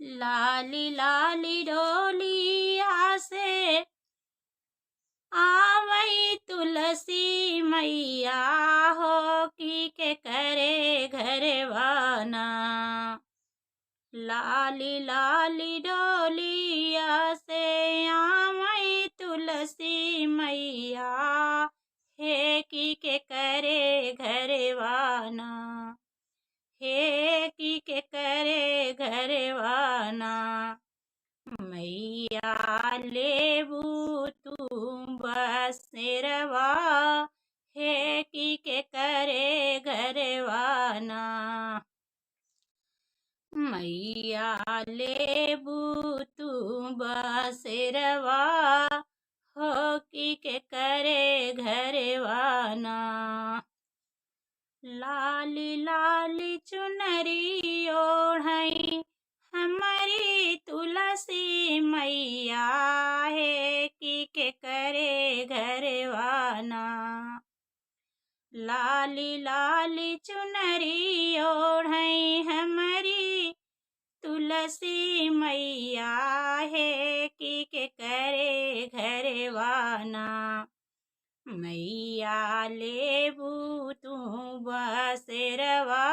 लाली लाली डोलिया से आवई तुलसी मैया हो की के करे घरवाना। लाली लाली डोलिया से आवई तुलसी मैया हे की के करे घरवाना। हे की के करे घरवाना। मैया लेबू तू बसेरवा हे की के करे घरवाना। मैया लेबू तू बसेरवा हो की के करे घरवाना। लाली लाली चुनरी ओढ़ई हमारी तुलसी मैया है की के करे घरवाना। लाली लाली चुनरी ओढ़ई हमारी तुलसी मैया है की के करे घरवाना। मैया लेबू तू बसेरवा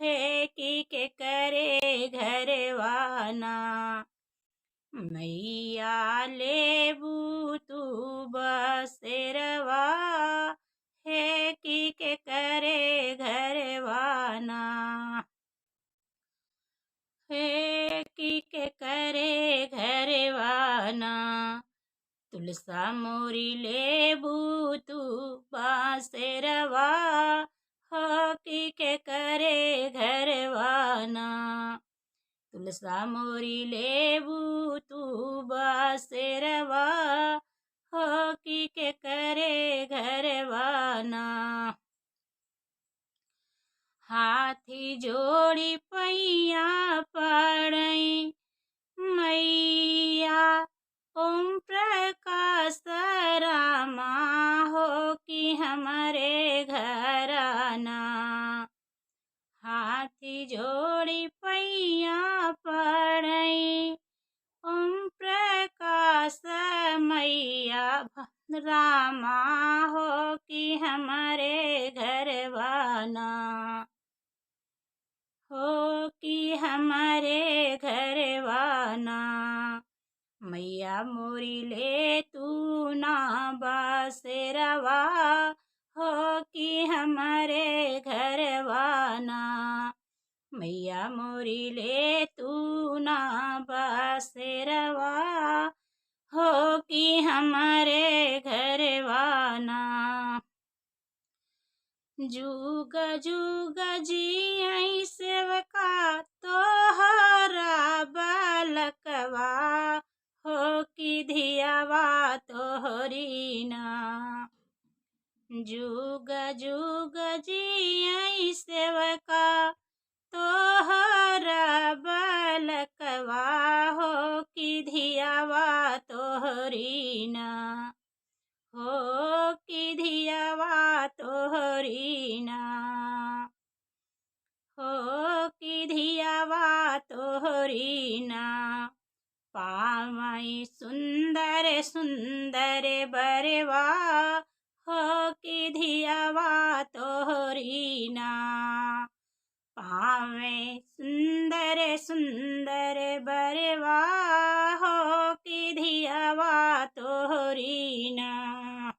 हे की के करे घरवाना। मैया लेबू तू बसेरवा हे की के करे घरवाना। हे की के करे घरवाना। तुलसा मोरी लेबू तू बसेरवा हो की के करे घरवाना। तुलसा मोरी लेबू तू बसेरवा हो की के करे घरवाना। हाथी जोड़ी पैया पड़ई मैया ओम प्रकाश रामा हो कि हमारे घराना। हाथी जोड़ी पैया पड़ई ओम प्रकाश मैया रामा हो कि हमारे घरवाना। हो कि हमारे घरवाना। मैया मोरी ले तू ना बसेरवा हो कि हमारे घरवाना। मैया मोरी ले तू ना बसेरवा हो कि हमारे घरवाना। जुग जुग जियई सेवका तोहरा बालकवा हो कि धियावा तोहरी ना। जुग जुग जियई सेवका तोहरा बालकवा हो कि धियावा तोहरी ना। हो कि धियावा तोहरी ना। हो कि धियावा तोहरी ना। पावई सुंदर सुंदर बरवा हो कि धियावा तोहरी ना। पावे सुंदर सुंदर बरवा हो कि धियावा तोहरी ना।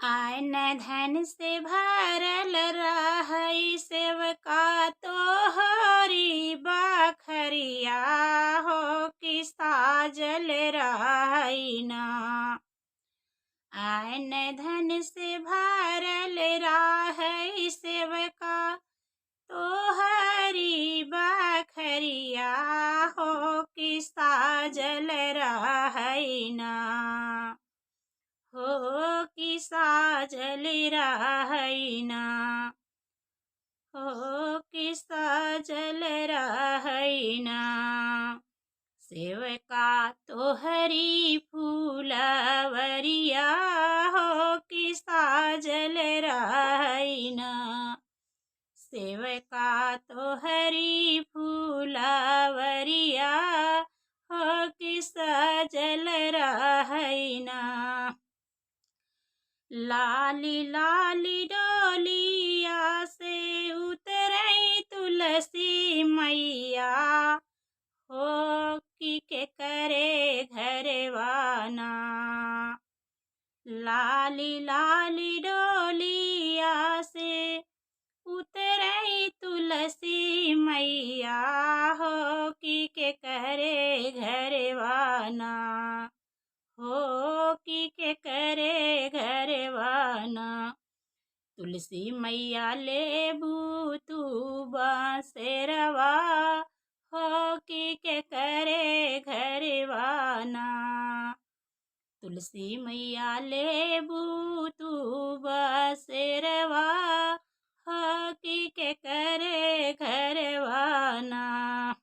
आयन धन से भरल रहई सेवका तोहरी बखरिया हो कि साजल रहई ना। आयन धन से भरल रहई सेवका तोहरी बखरिया हो कि साजल रहई ना। हो कि साजल रहई ना। हो कि साजल रहई ना। सेवका तोहरी फूलवरिया हो कि साजल रहई ना। सेवका तोहरी लाली लाली डोलिया से उतरई तुलसी मैया हो के करे घरवाना। लाली लाली डोलिया से उतरई तुलसी मैया हो के करे घरवाना। हो के करे घरवाना। तुलसी मैया लेबू तू बांसेरवा हो के करे घरवाना। तुलसी मैया लेबू तू बांसेरवा हो के करे घरवाना।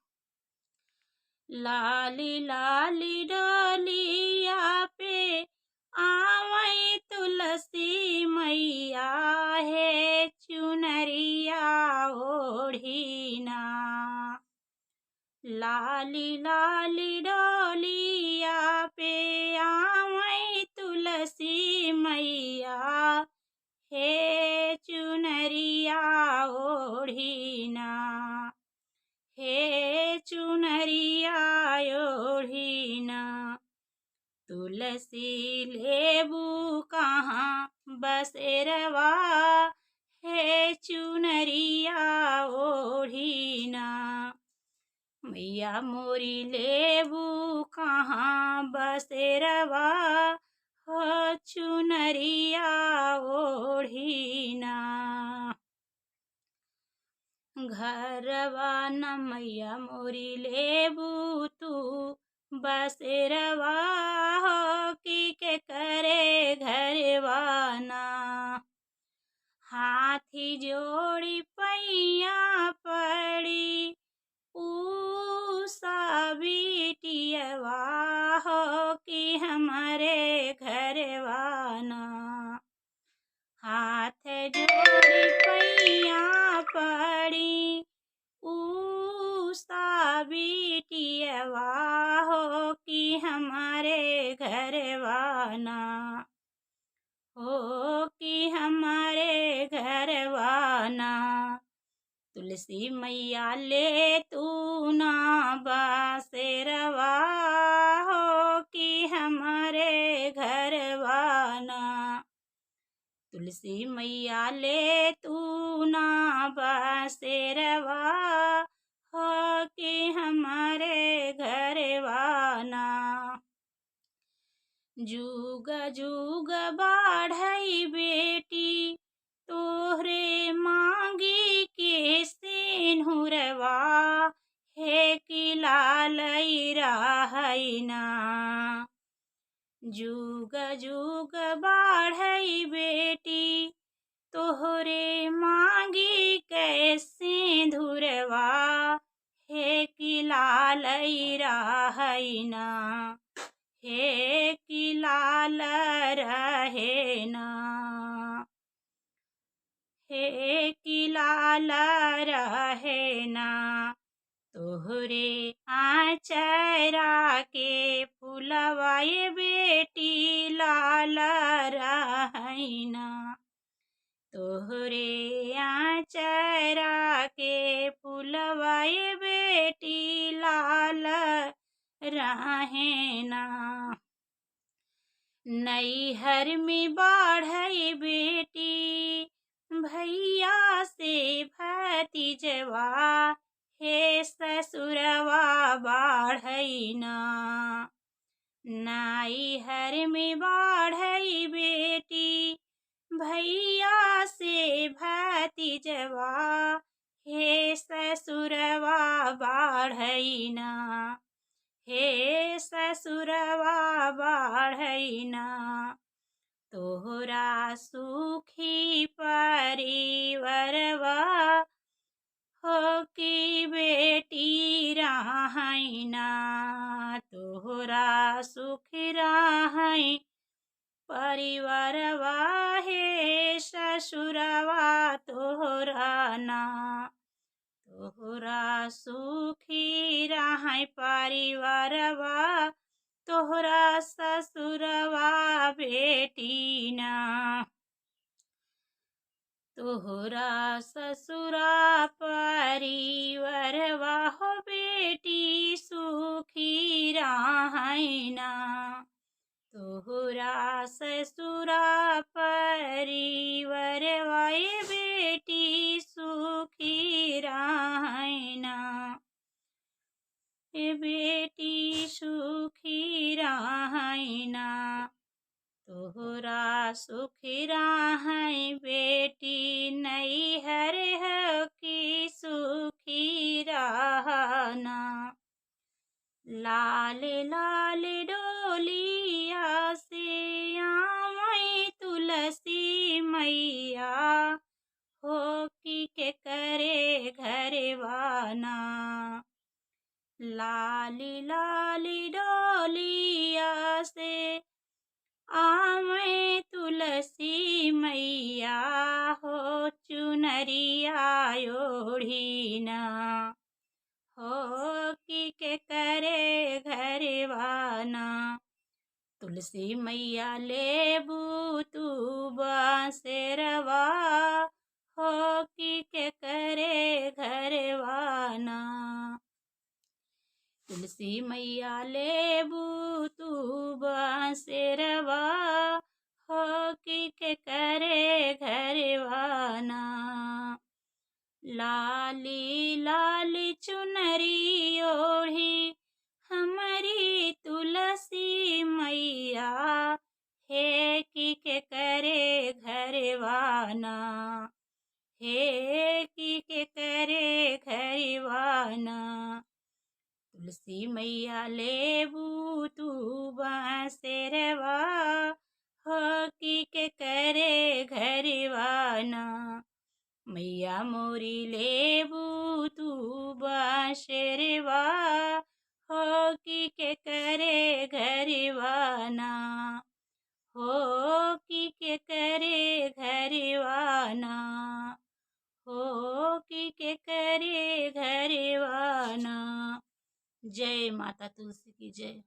लाली लाली डोलिया पे आवई तुलसी मैया है चुनरिया ओढ़ीना। लाली लाली डोलिया पे आवई तुलसी मैया हे चुनरिया ओढ़ीना। हे चुनरिया ओढ़ीना। तुलसी लेबू कहाँ बसेरवा हे चुनरिया ओढ़ीना। मैया मोरी लेबू कहाँ बसेरवा हो चुनरिया ओढ़ीना। घरवा न मैया मोरी लेबू तू बसेरवा हो के करे घरवाना। हाथी जोड़ी पैया पड़ी ऊसा बिटियवा हो कि हमारे घरवाना। हाथ जोड़ी पैया पड़ी ऊसा बिटियवा हो कि हमारे घरवाना। हो कि हमारे घरवाना। तुलसी मैया ले तू ना बासेरवा हो कि हमारे घरवाना। तुलसी मैया ले तू ना बासेरवा हो कि हमारे घरवाना। जुग जुग बाढ़ई बेटी तोहरे मांगी के सिंहुरवा हे कि लालई रहैना। जुग जुग बाढ़ई बेटी तोहरे मांगी के सिंधुरवा हे कि लालई रहैना। हे कि लाल रहेना। हे कि लाल रहेना। तोहरे आचरा के फुलवा ये बेटी लाल रहैना। तोहरे आचरा के फुलवा ये बेटी लाल रहेना। नैहर में बाढ़ई बेटी भैया से भतीजवा हे ससुरवा बाढ़ईना। नैहर में बाढ़ई बेटी भैया से भतीजवा हे ससुरवा बाढ़ईना। हे ससुरवा बाढ़ईना। तोहरा सुखी परिवरवा हो कि बेटी रहैना। तोहरा सुखी रहै परिवारवा हे ससुरवा तोहरा ना। तोहरा सुखी रहै परिवारवा तोहरा ससुरवा बेटी ना। तोहरा ससुरा परिवरवा हो बेटी सुखी राहैना। तोहरा ससुरा परिवरवा ये बेटी सुखी राहैना। ए बेटी सुखी राहैना। तोहरा सुखी राहै बेटी नैहर की सुखी रहना। लाल लाल डोलिया से आमै तुलसी मैया हो की के करे घरवाना। लाली लाली डोलिया से आमै तुलसी मैया हो चुनरिया ओढ़ीना। हो की के करे घरवाना। तुलसी मैया लेबू तू बांसेरवा हो की के करे घरवाना। तुलसी मैया लेबू तू बांसेरवा हो की के करे घरवाना। लाली लाली चुनरी ओढ़ी हमारी तुलसी मैया हे की के करे घरवाना। हे की के करे घरवाना। तुलसी मैया लेबू तू बांसेरवा हो की के करे घरवाना। मैया मोरी लेबू तू बांसेरवा हो की के करे घरवाना। हो की के करे घरवाना। हो की के करे घरवाना। जय माता तुलसी की जय।